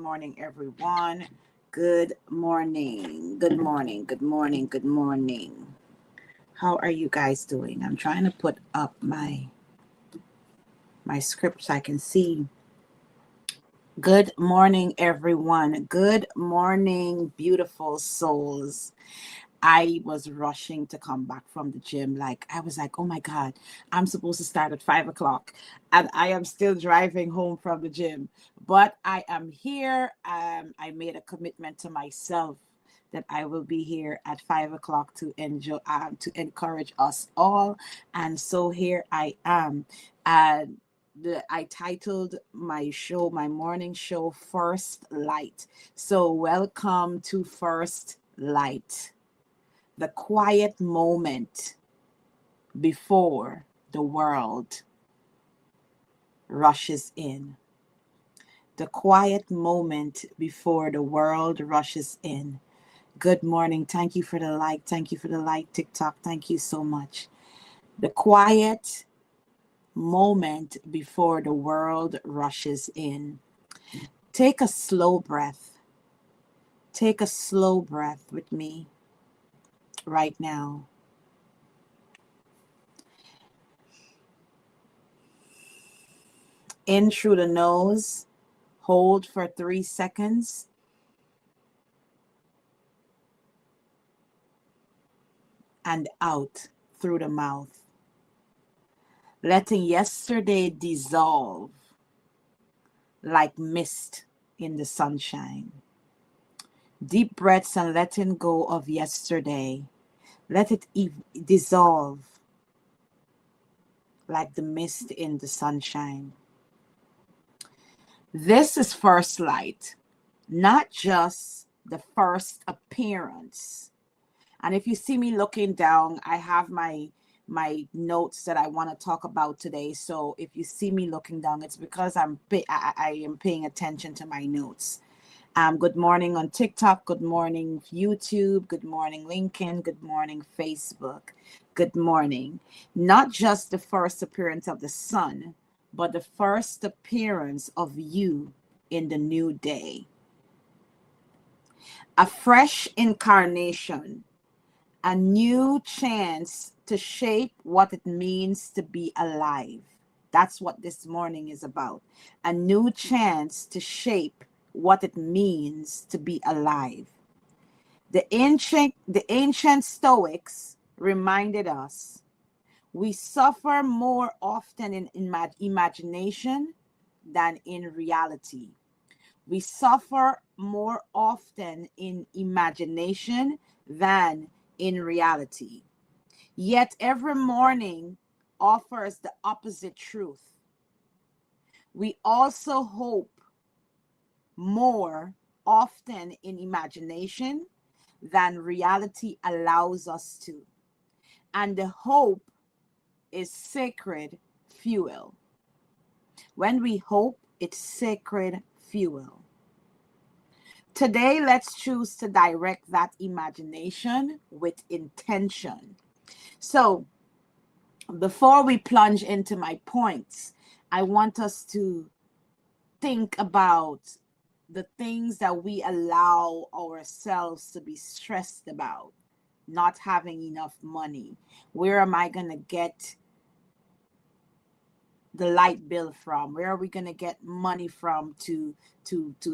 morning, everyone. Good morning. Good morning. Good morning. Good morning. How are you guys doing? I'm trying to put up my script so I can see. Good morning, everyone. Good morning, beautiful souls. I was rushing to come back from the gym. I was like, oh my God, I'm supposed to start at 5 o'clock. And I am still driving home from the gym. But I am here. I made a commitment to myself that I will be here at 5 o'clock to encourage us all. And so here I am. I titled my morning show, First Light. So welcome to First Light, the quiet moment before the world rushes in. The quiet moment before the world rushes in. Good morning. Thank you for the like. Thank you for the like, TikTok. Thank you so much. The quiet moment before the world rushes in. Take a slow breath. Take a slow breath with me right now. In through the nose, hold for 3 seconds. And out through the mouth. Letting yesterday dissolve like mist in the sunshine. Deep breaths and letting go of yesterday. Let it dissolve like the mist in the sunshine. This is first light, not just the first appearance. And if you see me looking down, I have my notes that I want to talk about today. So if you see me looking down, it's because I am paying attention to my notes. Good morning on TikTok. Good morning, YouTube. Good morning, LinkedIn. Good morning, Facebook. Good morning. Not just the first appearance of the sun, but the first appearance of you in the new day. A fresh incarnation, a new chance to shape what it means to be alive. That's what this morning is about. A new chance to shape what it means to be alive. The ancient Stoics reminded us we suffer more often in imagination than in reality. We suffer more often in imagination than in reality. Yet every morning offers the opposite truth. We also hope more often in imagination than reality allows us to. And the hope is sacred fuel. When we hope, it's sacred fuel. Today, let's choose to direct that imagination with intention. So, before we plunge into my points, I want us to think about the things that we allow ourselves to be stressed about. Not having enough money. Where am I going to get the light bill from? Where are we going to get money from to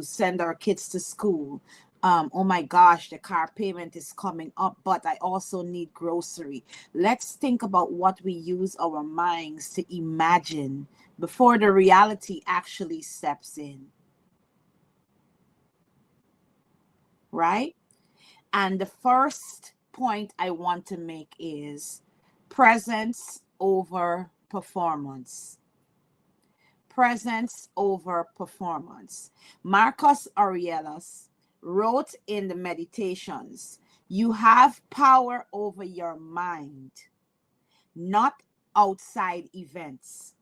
send our kids to school? Oh my gosh, the car payment is coming up, but I also need grocery. Let's think about what we use our minds to imagine before the reality actually steps in. Right? And the first point I want to make is presence over performance. Presence over performance. Marcus Aurelius wrote in the Meditations, you have power over your mind, not outside events.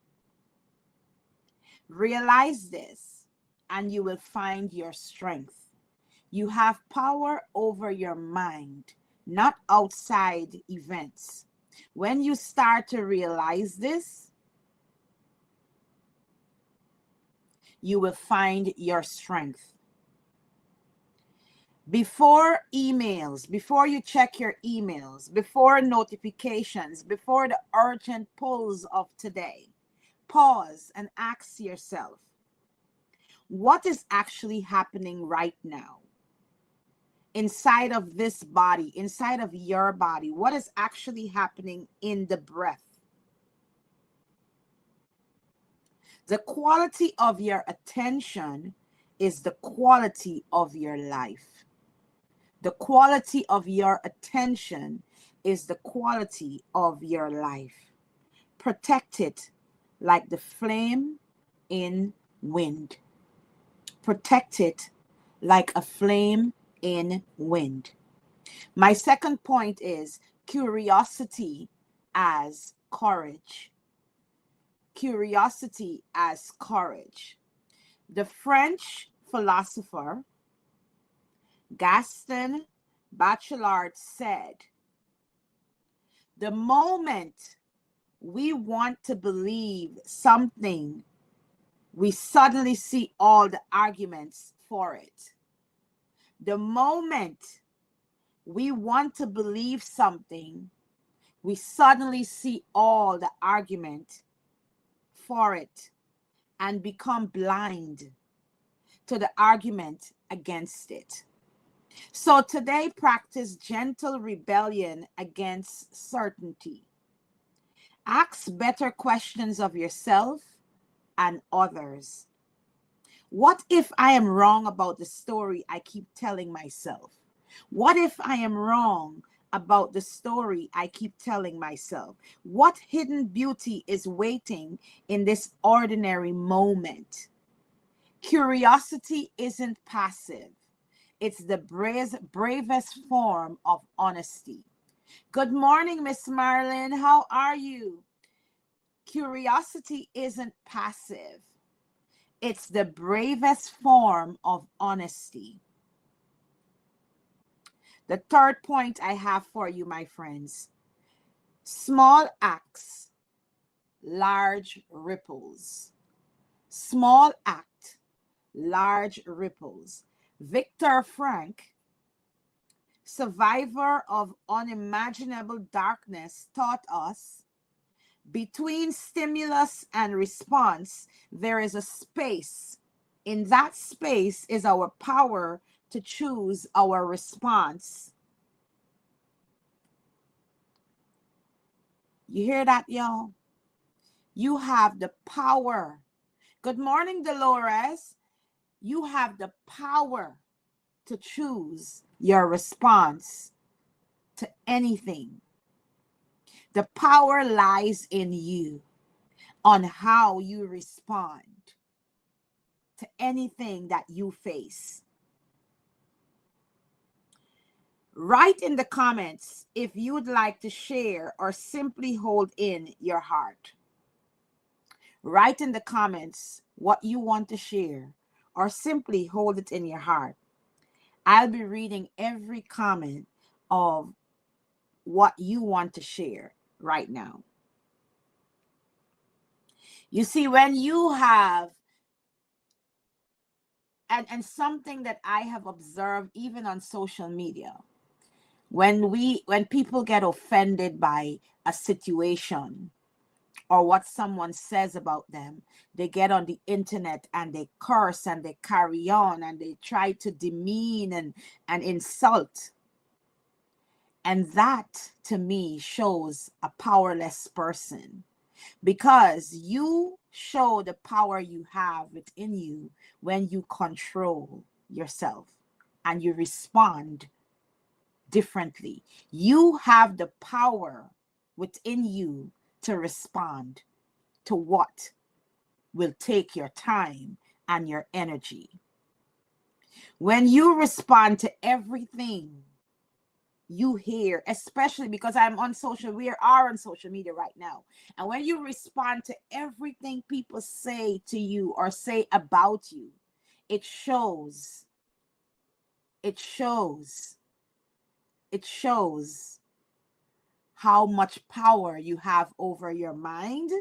Realize this, and you will find your strength. You have power over your mind, not outside events. When you start to realize this, you will find your strength. Before emails, before you check your emails, before notifications, before the urgent pulls of today, pause and ask yourself, what is actually happening right now? Inside of this body, inside of your body, what is actually happening in the breath? The quality of your attention is the quality of your life. The quality of your attention is the quality of your life. Protect it like the flame in wind. Protect it like a flame in wind. My second point is curiosity as courage. Curiosity as courage. The French philosopher Gaston Bachelard said, the moment we want to believe something, we suddenly see all the arguments for it. The moment we want to believe something, we suddenly see all the argument for it and become blind to the argument against it. So today, practice gentle rebellion against certainty. Ask better questions of yourself and others. What if I am wrong about the story I keep telling myself? What if I am wrong about the story I keep telling myself? What hidden beauty is waiting in this ordinary moment? Curiosity isn't passive. It's the bravest form of honesty. Good morning, Miss Marilyn. How are you? Curiosity isn't passive. It's the bravest form of honesty. The third point I have for you, my friends. Small acts, large ripples. Small act, large ripples. Viktor Frankl, survivor of unimaginable darkness, taught us between stimulus and response, there is a space. In that space is our power to choose our response. You hear that, y'all? You have the power. Good morning, Dolores. You have the power to choose your response to anything. The power lies in you on how you respond to anything that you face. Write in the comments if you would like to share or simply hold in your heart. Write in the comments what you want to share or simply hold it in your heart. I'll be reading every comment of what you want to share right now. You see, when you have, and something that I have observed even on social media, when people get offended by a situation or what someone says about them, they get on the internet and they curse and they carry on and they try to demean and insult. And that, to me, shows a powerless person, because you show the power you have within you when you control yourself and you respond differently. You have the power within you to respond to what will take your time and your energy. When you respond to everything you hear, especially because we are on social media right now. And when you respond to everything people say to you or say about you, it shows how much power you have over your mind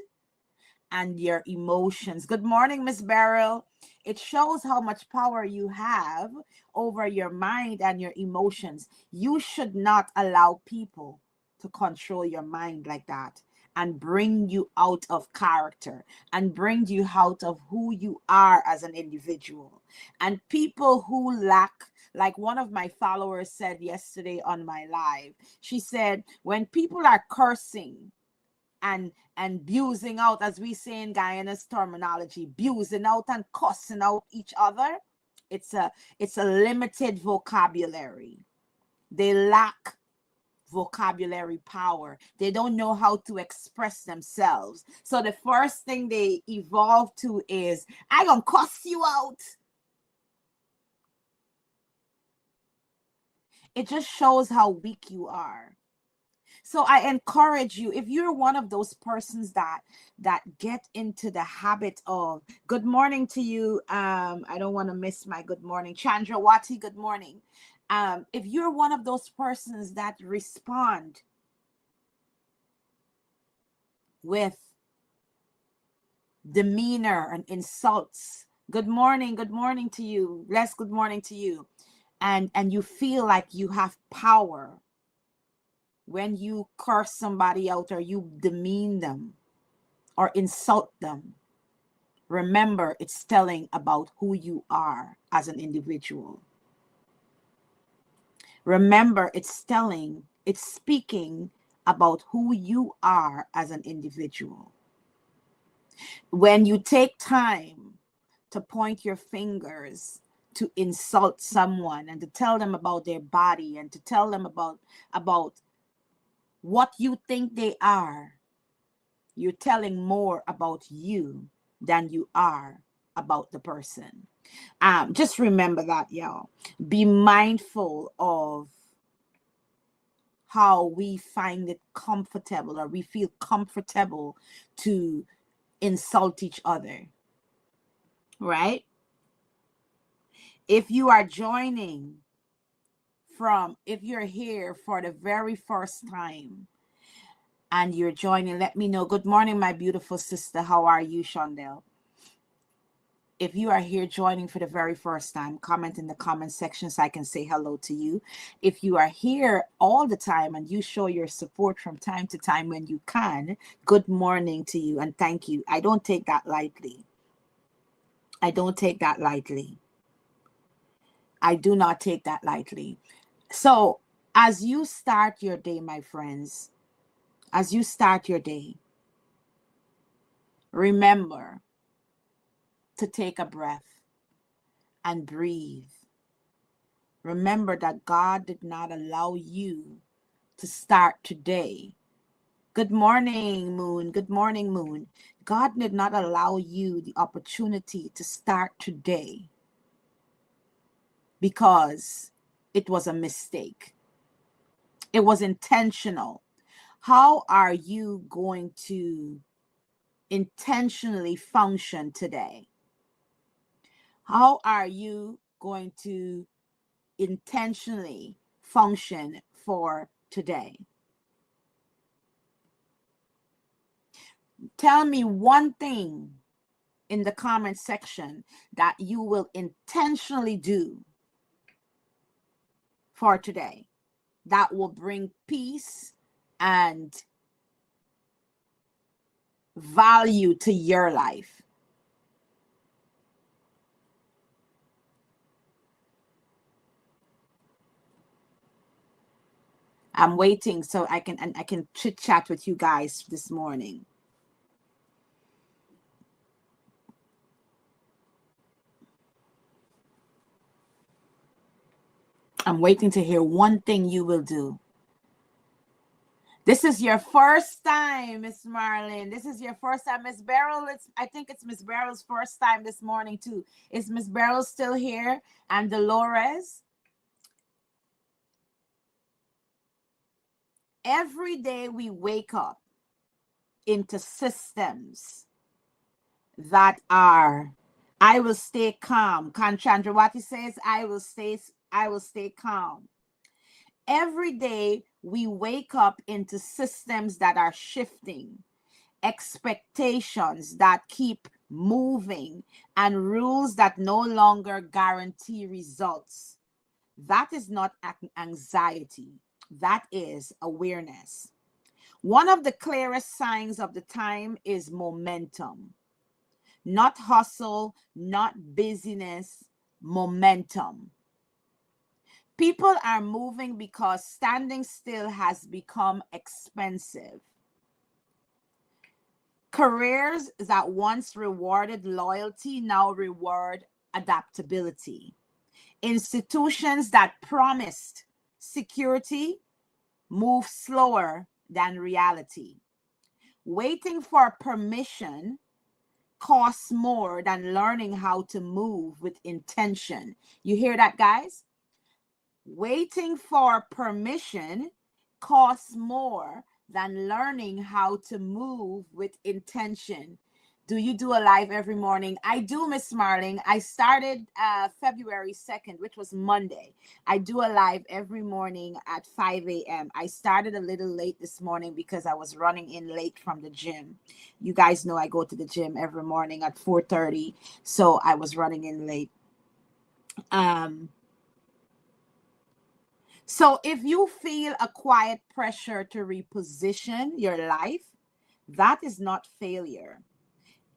and your emotions. Good morning, Miss Beryl. It shows how much power you have over your mind and your emotions. You should not allow people to control your mind like that and bring you out of character and bring you out of who you are as an individual. And people who lack, like one of my followers said yesterday on my live, she said, when people are cursing and abusing out, as we say in Guyana's terminology, abusing out and cussing out each other, it's a limited vocabulary. They lack vocabulary power. They don't know how to express themselves. So the first thing they evolve to is, I gonna cuss you out. It just shows how weak you are. So I encourage you, if you're one of those persons that get into the habit of, good morning to you, I don't want to miss my good morning, Chandrawati, good morning. If you're one of those persons that respond with demeanor and insults, good morning to you, Les, good morning to you, and you feel like you have power when you curse somebody out or you demean them or insult them, remember, it's telling about who you are as an individual. Remember, it's speaking about who you are as an individual. When you take time to point your fingers to insult someone and to tell them about their body and to tell them about what you think they are, you're telling more about you than you are about the person. Just remember that, y'all. Be mindful of how we find it comfortable or we feel comfortable to insult each other, right? If you are joining if you're here for the very first time and you're joining, let me know. Good morning, my beautiful sister. How are you, Shondell? If you are here joining for the very first time, comment in the comment section so I can say hello to you. If you are here all the time and you show your support from time to time when you can, good morning to you and thank you. I don't take that lightly. I don't take that lightly. I do not take that lightly. So as you start your day, my friends, as you start your day, remember to take a breath and breathe. Remember that God did not allow you to start today. Good morning, Moon. Good morning, Moon. God did not allow you the opportunity to start today because it was a mistake. It was intentional. How are you going to intentionally function today? How are you going to intentionally function for today? Tell me one thing in the comment section that you will intentionally do for today that will bring peace and value to your life. I'm waiting so I can chit chat with you guys this morning. I'm waiting to hear one thing you will do. This is your first time, Miss Marlin. This is your first time. Miss Beryl, I think it's Miss Beryl's first time this morning too. Is Miss Beryl still here? And Dolores? Every day we wake up into systems that are, I will stay calm. Kanchandrawati says, I will stay calm. Every day we wake up into systems that are shifting, expectations that keep moving, and rules that no longer guarantee results. That is not anxiety. That is awareness. One of the clearest signs of the time is momentum. Not hustle, not busyness, momentum. People are moving because standing still has become expensive. Careers that once rewarded loyalty now reward adaptability. Institutions that promised security move slower than reality. Waiting for permission costs more than learning how to move with intention. You hear that, guys? Waiting for permission costs more than learning how to move with intention. Do you do a live every morning? I do, Miss Marling. I started February 2nd, which was Monday. I do a live every morning at 5 a.m. I started a little late this morning because I was running in late from the gym. You guys know I go to the gym every morning at 4:30, so I was running in late. So if you feel a quiet pressure to reposition your life, that is not failure.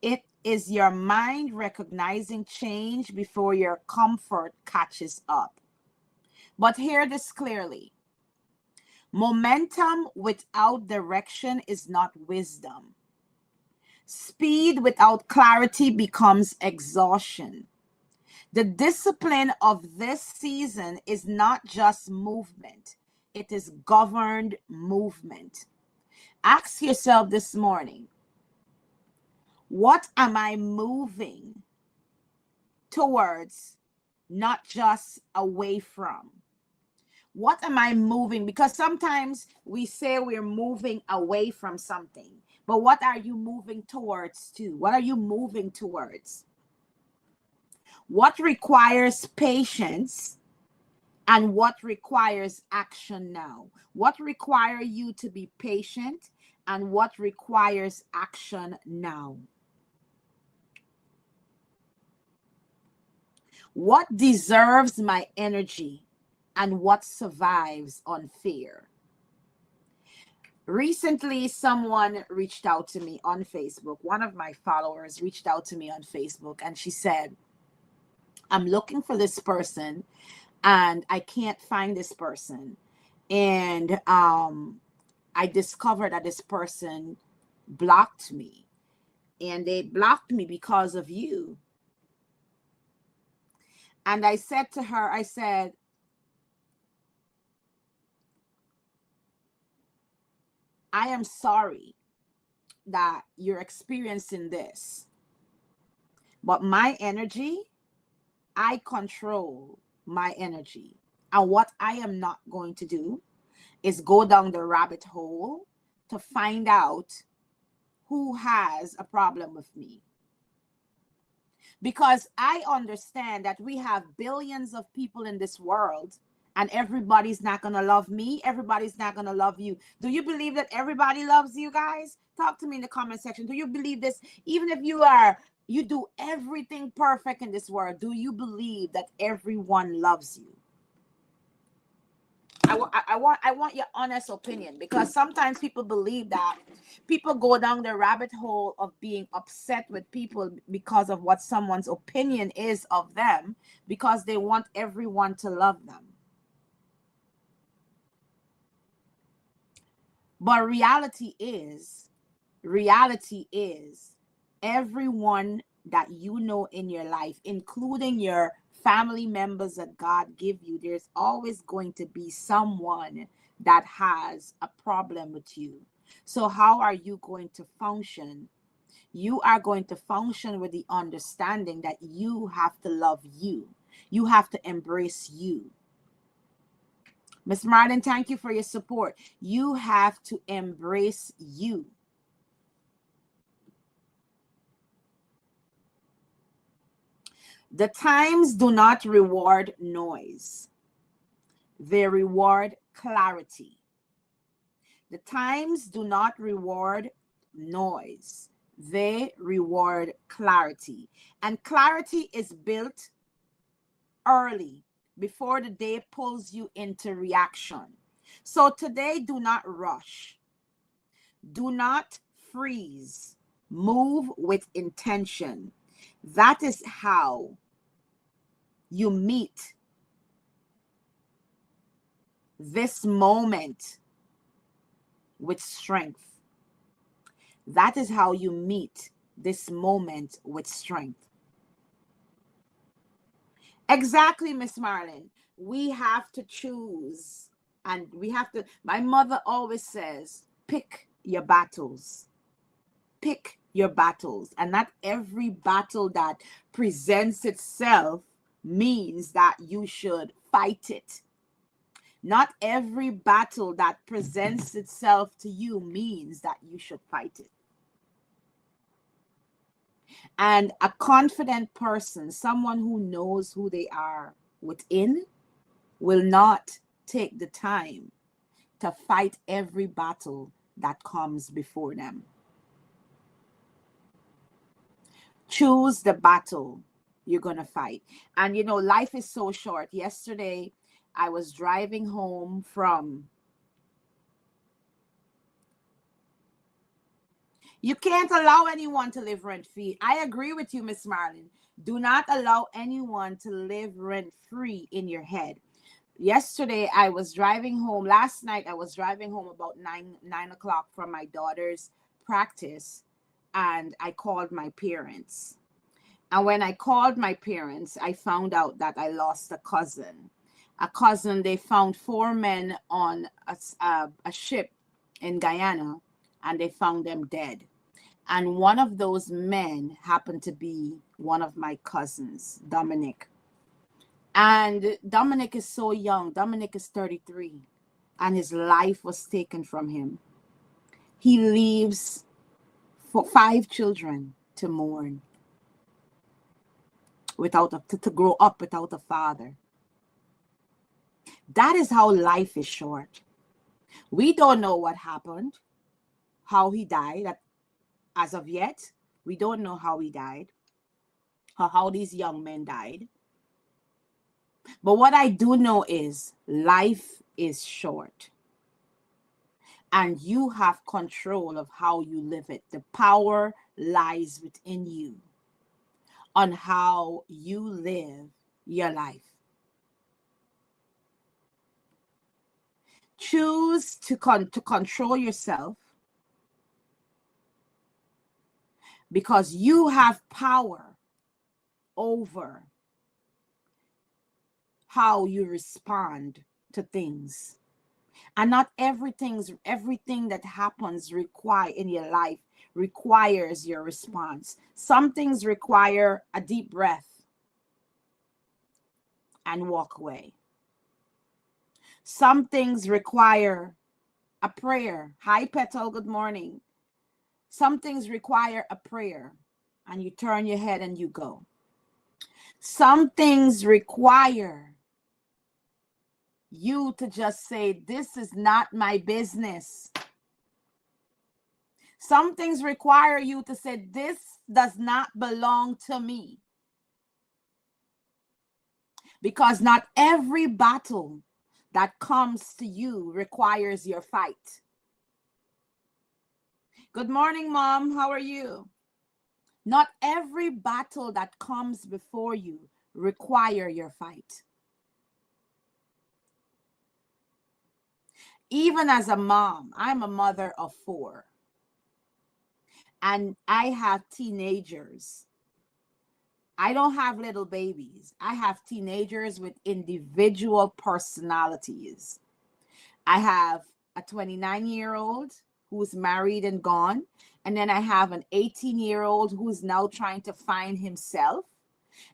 It is your mind recognizing change before your comfort catches up. But hear this clearly. Momentum without direction is not wisdom. Speed without clarity becomes exhaustion. The discipline of this season is not just movement, it is governed movement. Ask yourself this morning, what am I moving towards, not just away from? What am I moving? Because sometimes we say we're moving away from something, but what are you moving towards too? What are you moving towards? What requires patience and what requires action now? What requires you to be patient and what requires action now? What deserves my energy and what survives on fear? Recently, someone reached out to me on Facebook. One of my followers reached out to me on Facebook and she said, I'm looking for this person and I can't find this person. And I discovered that this person blocked me, and they blocked me because of you. And I said to her, I said, I am sorry that you're experiencing this, but my energy, I control my energy. And what I am not going to do is go down the rabbit hole to find out who has a problem with me. Because I understand that we have billions of people in this world and everybody's not going to love me. Everybody's not going to love you. Do you believe that everybody loves you, guys? Talk to me in the comment section. Do you believe this? Even if you do everything perfect in this world, do you believe that everyone loves you? I want your honest opinion, because sometimes people believe that people go down the rabbit hole of being upset with people because of what someone's opinion is of them, because they want everyone to love them. But reality is everyone that you know in your life, including your family members that God give you, there's always going to be someone that has a problem with you. So how are you going to function? You are going to function with the understanding that you have to love you. You have to embrace you. Miss Martin, thank you for your support. You have to embrace you. The times do not reward noise. They reward clarity. The times do not reward noise. They reward clarity. And clarity is built early before the day pulls you into reaction. So today, do not rush. Do not freeze. Move with intention. That is how you meet this moment with strength. That is how you meet this moment with strength. Exactly, Miss Marlin. We have to choose, and we have to. My mother always says, pick your battles. Pick your battles. And not every battle that presents itself means that you should fight it. Not every battle that presents itself to you means that you should fight it. And a confident person, someone who knows who they are within, will not take the time to fight every battle that comes before them. Choose the battle you're going to fight. And you know, life is so short. Yesterday, I was driving home from. You can't allow anyone to live rent-free. I agree with you, Miss Marlin. Do not allow anyone to live rent-free in your head. Yesterday, I was driving home. Last night, I was driving home about 9 o'clock from my daughter's practice, and I called my parents. And when I called my parents, I found out that I lost a cousin. A cousin, they found 4 men on a ship in Guyana, and they found them dead. And one of those men happened to be one of my cousins, Dominic. And Dominic is so young. Dominic is 33, and his life was taken from him. He leaves 5 children to mourn, to grow up without a father. That is how life is short. We don't know what happened, how he died. As of yet, we don't know how he died, or how these young men died. But what I do know is life is short. And you have control of how you live it. The power lies within you on how you live your life. Choose to control yourself, because you have power over how you respond to things. And not everything that happens in your life requires your response. Some things require a deep breath and walk away. Some things require a prayer. Hi, Petal, good morning. Some things require a prayer, and you turn your head and you go. Some things require you to just say, this is not my business. Some things require you to say, this does not belong to me. Because not every battle that comes to you requires your fight. Good morning, Mom. How are you? Not every battle that comes before you require your fight. Even as a mom, I'm a mother of 4. And I have teenagers. I don't have little babies. I have teenagers with individual personalities. I have a 29-year-old who's married and gone. And then I have an 18-year-old who's now trying to find himself.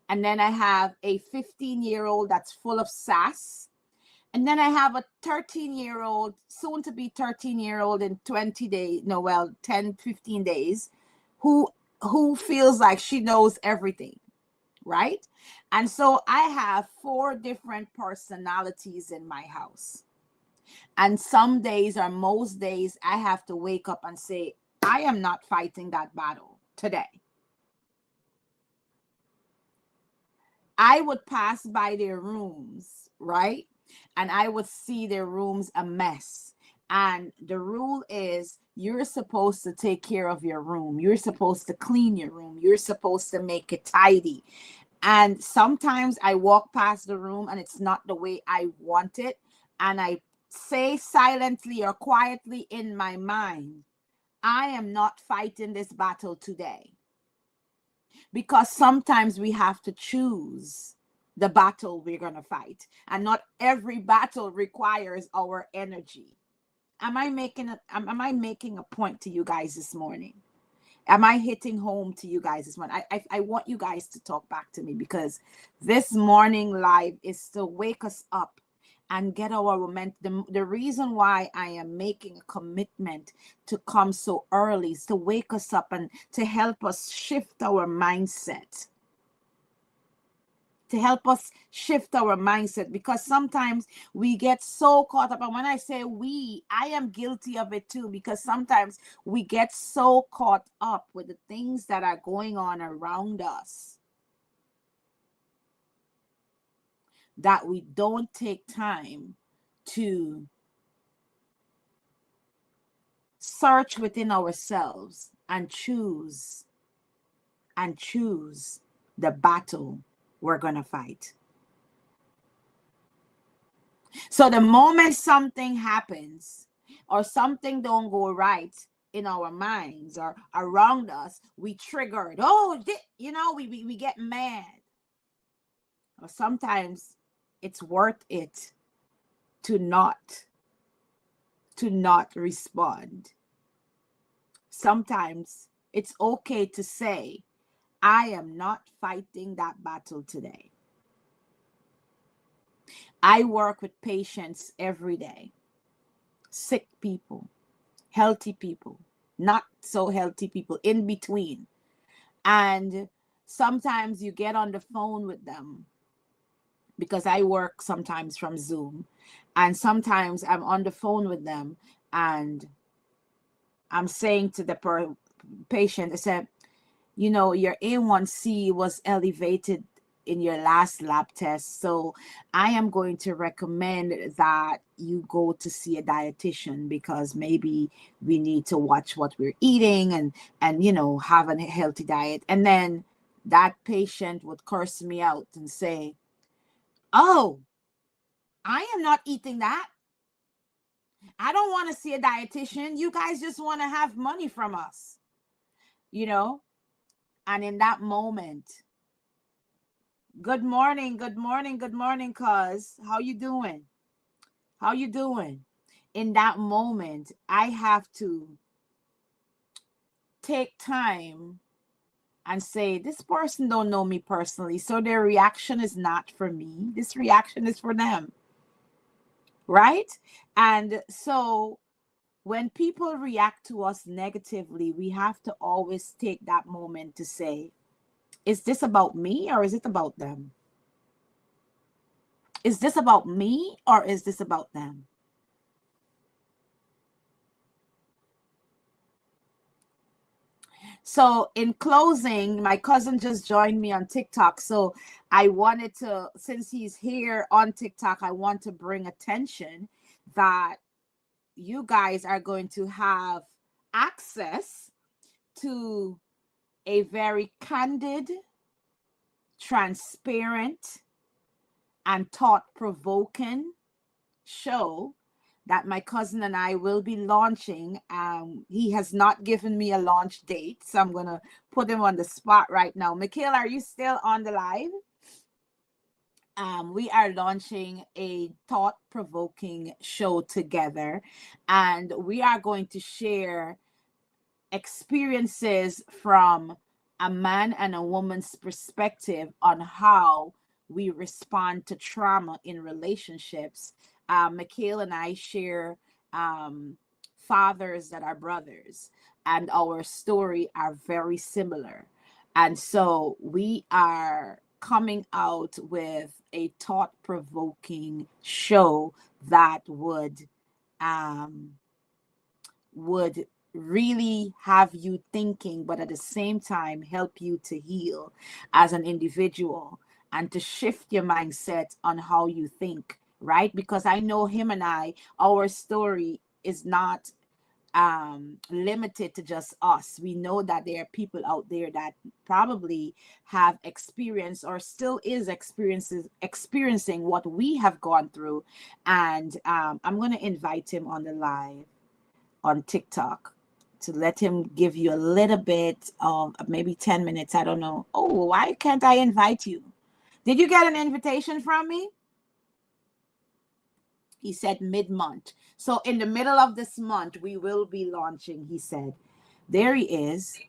And then I have a 15-year-old that's full of sass. And then I have a 13-year-old, soon to be 13-year-old in 10, 15 days, who feels like she knows everything, right? And so I have 4 different personalities in my house. And some days, or most days, I have to wake up and say, I am not fighting that battle. today. I would pass by their rooms, right? And I would see their rooms a mess. And the rule is you're supposed to take care of your room. You're supposed to clean your room. You're supposed to make it tidy. And sometimes I walk past the room and it's not the way I want it. And I say silently or quietly in my mind, I am not fighting this battle today. Because sometimes we have to choose the battle we're going to fight. And not every battle requires our energy. Am I making a point to you guys this morning? Am I hitting home to you guys this morning? I want you guys to talk back to me, because this morning live is to wake us up and get our momentum. The reason why I am making a commitment to come so early is to wake us up and to help us shift our mindset. Because sometimes we get so caught up. And when I say we, I am guilty of it too, because sometimes we get so caught up with the things that are going on around us that we don't take time to search within ourselves and choose the battle we're going to fight. So the moment something happens or something don't go right in our minds or around us, we trigger it. We get mad. Or sometimes it's worth it to not respond. Sometimes it's okay to say, I am not fighting that battle today. I work with patients every day. Sick people, healthy people, not so healthy people, in between. And sometimes you get on the phone with them, because I work sometimes from Zoom. And sometimes I'm on the phone with them and I'm saying to the patient, I said, your A1C was elevated in your last lab test. So I am going to recommend that you go to see a dietitian, because maybe we need to watch what we're eating and have a healthy diet. And then that patient would curse me out and say, oh, I am not eating that. I don't want to see a dietitian. You guys just want to have money from us, And in that moment, good morning, cuz. How you doing? In that moment, I have to take time and say, this person don't know me personally, so their reaction is not for me. This reaction is for them. Right? And so when people react to us negatively, we have to always take that moment to say, is this about me or is it about them? Is this about me or is this about them? So in closing, my cousin just joined me on TikTok. So I wanted to, since he's here on TikTok, I want to bring attention that you guys are going to have access to a very candid, transparent, and thought-provoking show that my cousin and I will be launching. He has not given me a launch date, so I'm going to put him on the spot right now. Mikhail, are you still on the live? We are launching a thought-provoking show together, and we are going to share experiences from a man and a woman's perspective on how we respond to trauma in relationships. Mikhail and I share fathers that are brothers, and our story are very similar. And so we are coming out with a thought-provoking show that would really have you thinking, but at the same time help you to heal as an individual and to shift your mindset on how you think, right? Because I know him and I, our story is not limited to just us. We know that there are people out there that probably have experienced or still is experiencing what we have gone through. And I'm going to invite him on the live on TikTok to let him give you a little bit of maybe 10 minutes. I don't know. Oh, why can't I invite you? Did you get an invitation from me? He said mid-month. So in the middle of this month, we will be launching, he said. There he is. You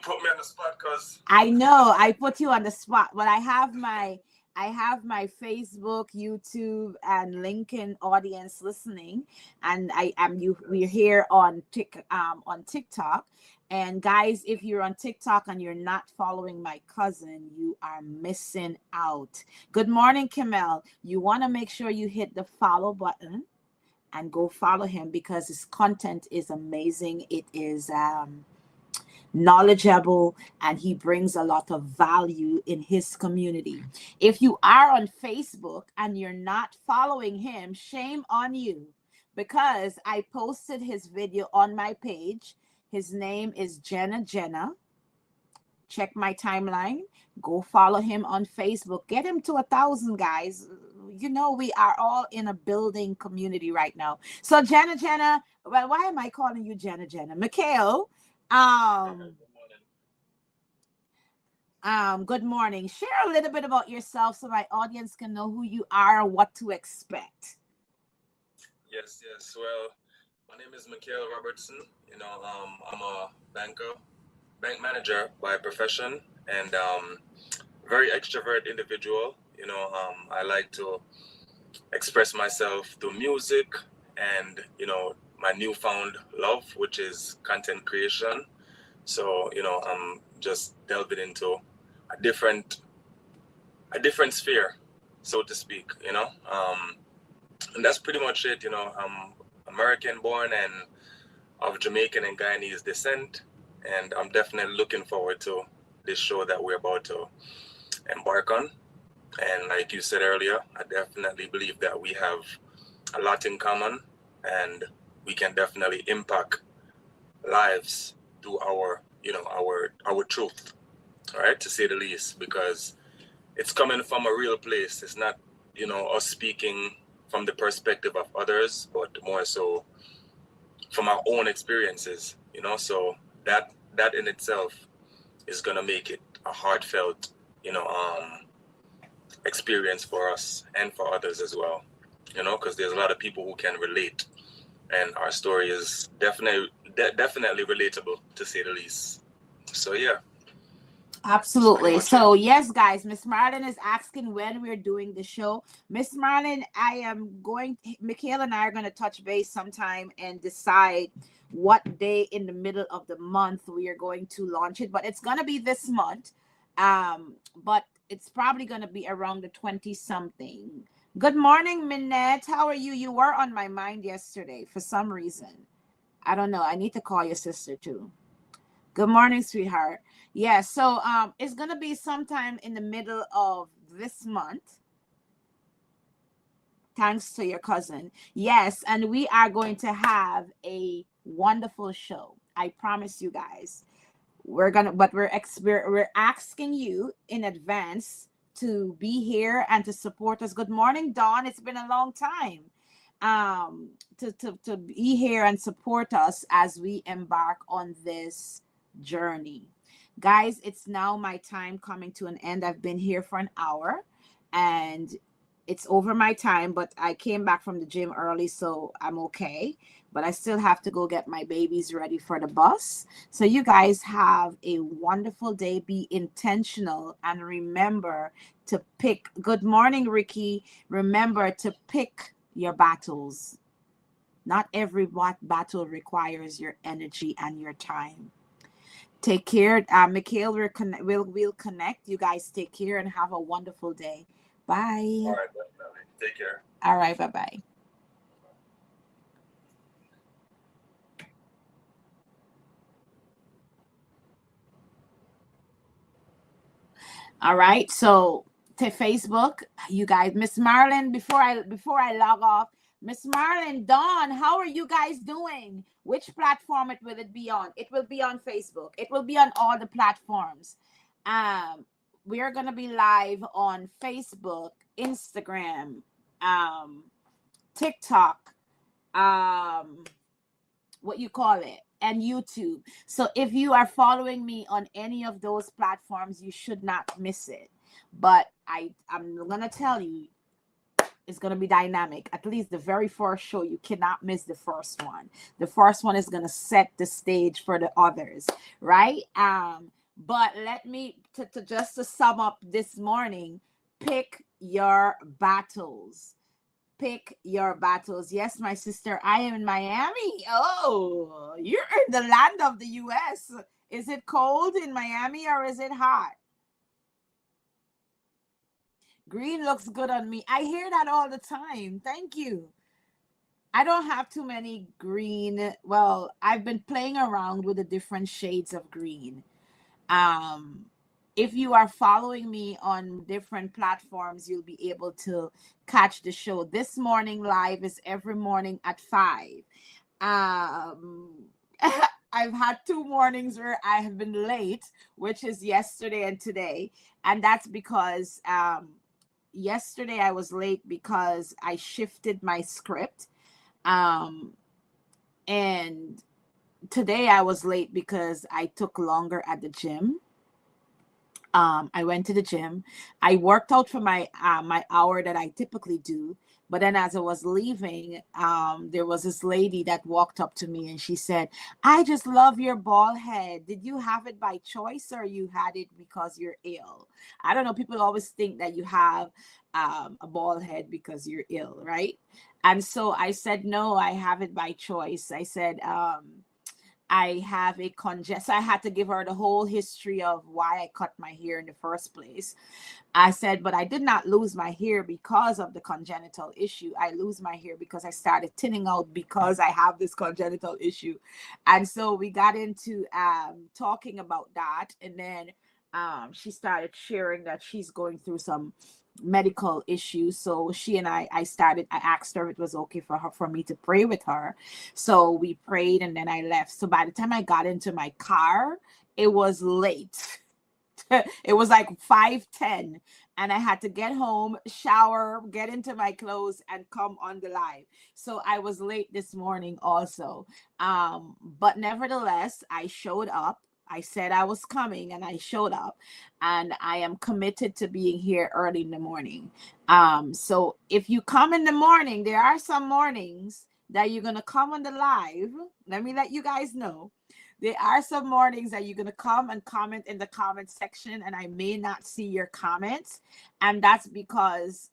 put me on the spot because I know I put you on the spot, but I have my Facebook, YouTube, and LinkedIn audience listening, and I am you. We're here on TikTok, and guys, if you're on TikTok and you're not following my cousin, you are missing out. Good morning, Kamel. You want to make sure you hit the follow button and go follow him because his content is amazing. It is knowledgeable, and he brings a lot of value in his community. If you are on Facebook and you're not following him, shame on you, because I posted his video on my page. His name is Jenna. Check my timeline. Go follow him on Facebook. Get him to 1,000, guys. You know, we are all in a building community right now. So Jenna, well, why am I calling you Jenna? Mikhail, good morning. Share a little bit about yourself so my audience can know who you are and what to expect. yes. Well, my name is Mikhail Robertson. I'm a bank manager by profession, and very extrovert individual. I like to express myself through music and my newfound love, which is content creation. So I'm just delving into a different sphere, so to speak. And that's pretty much it. I'm American born and of Jamaican and Guyanese descent, and I'm definitely looking forward to this show that we're about to embark on. And like you said earlier, I definitely believe that we have a lot in common, and we can definitely impact lives through our truth, all right, to say the least, because it's coming from a real place. It's not us speaking from the perspective of others, but more so from our own experiences. So that in itself is gonna make it a heartfelt experience for us and for others as well, because there's a lot of people who can relate, and our story is definitely relatable, to say the least. So yeah. Absolutely. So yes, guys, Miss Marlin is asking when we're doing the show. Miss Marlin, Mikhail and I are going to touch base sometime and decide what day in the middle of the month we are going to launch it, but it's going to be this month. But it's probably going to be around the 20 something. Good morning, Minette. How are you? You were on my mind yesterday for some reason. I don't know. I need to call your sister too. Good morning, sweetheart. Yeah, so it's gonna be sometime in the middle of this month. Thanks to your cousin. Yes, and we are going to have a wonderful show. I promise you guys. We're asking you in advance to be here and to support us. Good morning, Dawn. It's been a long time. To be here and support us as we embark on this journey. Guys, it's now my time coming to an end. I've been here for an hour and it's over my time, but I came back from the gym early, so I'm okay. But I still have to go get my babies ready for the bus. So you guys have a wonderful day. Be intentional and remember to pick. Good morning, Ricky. Remember to pick your battles. Not every battle requires your energy and your time. Take care. Mikhail, we'll connect. You guys take care and have a wonderful day. Bye. All right, definitely. Take care. All right, bye-bye. All right. So to Facebook, you guys, Miss Marlin, before I log off, Miss Marlin, Dawn, how are you guys doing? Which platform it will it be on? It will be on Facebook. It will be on all the platforms. Um, we are gonna be live on Facebook, Instagram, um, TikTok, um, what you call it, and YouTube. So if you are following me on any of those platforms, you should not miss it. But I'm gonna tell you, it's gonna be dynamic. At least the very first show, you cannot miss the first one. The first one is gonna set the stage for the others, right? But let me to just to sum up this morning, pick your battles. Pick your battles. Yes, my sister, I am in Miami. Oh, you're in the land of the US. Is it cold in Miami or is it hot? Green looks good on me. I hear that all the time. Thank you. I don't have too many green. Well, I've been playing around with the different shades of green. Um, if you are following me on different platforms, you'll be able to catch the show. This morning live is every morning at 5. Um, I've had 2 mornings where I have been late, which is yesterday and today. And that's because yesterday I was late because I shifted my script. Um, and today I was late because I took longer at the gym. I went to the gym. I worked out for my hour that I typically do. But then as I was leaving, there was this lady that walked up to me and she said, "I just love your bald head. Did you have it by choice or you had it because you're ill?" I don't know. People always think that you have a bald head because you're ill, right? And so I said, "No, I have it by choice." I said, I have a so I had to give her the whole history of why I cut my hair in the first place. I said, but I did not lose my hair because of the congenital issue. I lose my hair because I started thinning out because I have this congenital issue. And so we got into talking about that. And then she started sharing that she's going through some medical issues. So she and I asked her if it was okay for me to pray with her. So we prayed and then I left. So by the time I got into my car, it was late. It was like 5:10 and I had to get home, shower, get into my clothes and come on the live. So I was late this morning also. But nevertheless, I showed up. I said I was coming and I showed up and I am committed to being here early in the morning. So if you come in the morning, there are some mornings that you're going to come on the live. Let me let you guys know. There are some mornings that you're going to come and comment in the comment section, and I may not see your comments. And that's because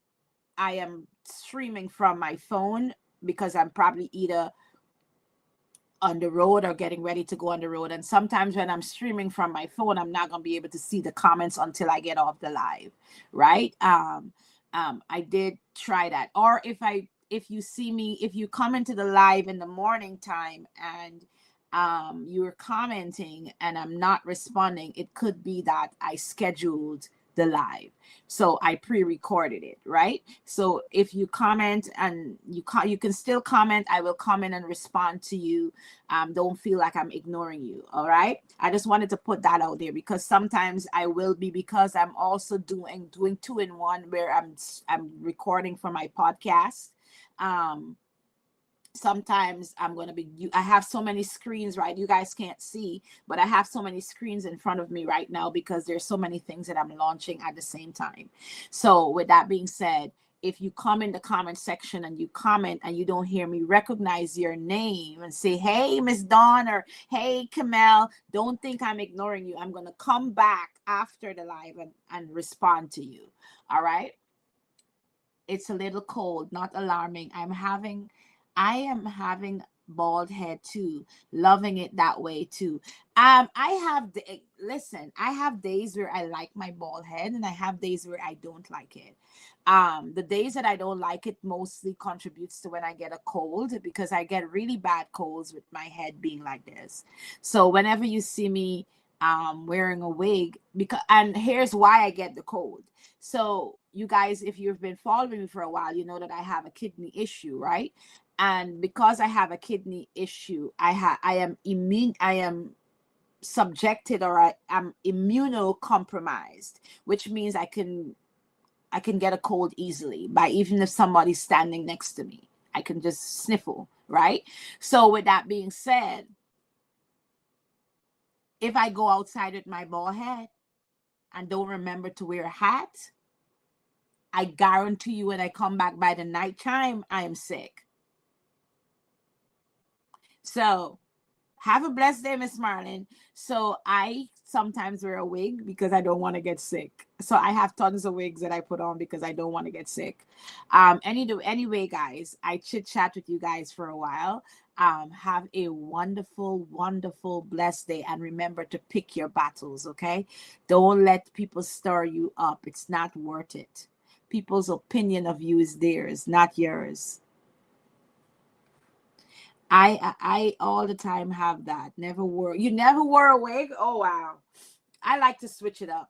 I am streaming from my phone because I'm probably either on the road or getting ready to go on the road. And sometimes when I'm streaming from my phone, I'm not going to be able to see the comments until I get off the live, right? I did try that. Or if you see me, if you come into the live in the morning time and you're commenting and I'm not responding, it could be that I scheduled the live. So I pre-recorded it, right? So if you comment and you can still comment, I will comment and respond to you. Don't feel like I'm ignoring you. All right. I just wanted to put that out there because sometimes I will be, because I'm also doing 2-in-1 where I'm recording for my podcast. Sometimes I'm going to be, I have so many screens, right? You guys can't see, but I have so many screens in front of me right now because there's so many things that I'm launching at the same time. So with that being said, if you come in the comment section and you comment and you don't hear me recognize your name and say, "Hey, Miss Dawn," or "Hey, Kamel," don't think I'm ignoring you. I'm going to come back after the live and respond to you. All right. It's a little cold, not alarming. I am having bald head too, loving it that way too. Listen, I have days where I like my bald head and I have days where I don't like it. The days that I don't like it mostly contributes to when I get a cold, because I get really bad colds with my head being like this. So whenever you see me wearing a wig, because, and here's why I get the cold. So you guys, if you've been following me for a while, you know that I have a kidney issue, right? And because I have a kidney issue, I am immune, I am subjected, or I am immunocompromised, which means I can get a cold easily by, even if somebody's standing next to me, I can just sniffle, right? So with that being said, if I go outside with my bald head and don't remember to wear a hat, I guarantee you when I come back by the nighttime, I am sick. So have a blessed day, Miss Marlin. So I sometimes wear a wig because I don't want to get sick. So I have tons of wigs that I put on because I don't want to get sick. Anyway, guys, I chit chat with you guys for a while. Have a wonderful, wonderful, blessed day, and remember to pick your battles. Okay, don't let people stir you up. It's not worth it. People's opinion of you is theirs, not yours. I all the time have that. Never wore, you never wore a wig? Oh wow. I like to switch it up.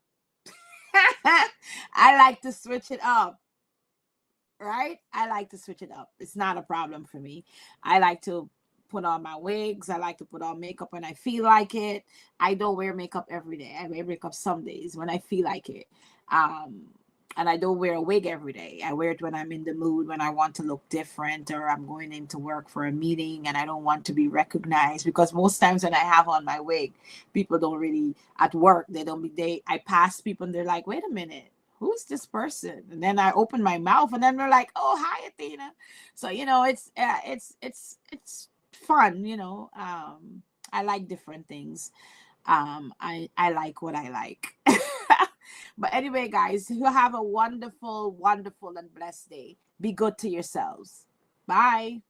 I like to switch it up. Right? I like to switch it up. It's not a problem for me. I like to put on my wigs. I like to put on makeup when I feel like it. I don't wear makeup every day. I wear makeup some days when I feel like it. Um, and I don't wear a wig every day. I wear it when I'm in the mood, when I want to look different, or I'm going into work for a meeting and I don't want to be recognized. Because most times when I have on my wig, people don't really, at work, they don't be, I pass people and they're like, wait a minute, who's this person? And then I open my mouth and then they're like, oh, hi, Athena. So, it's fun, I like different things. I like what I like. But anyway, guys, you have a wonderful, wonderful and blessed day. Be good to yourselves. Bye.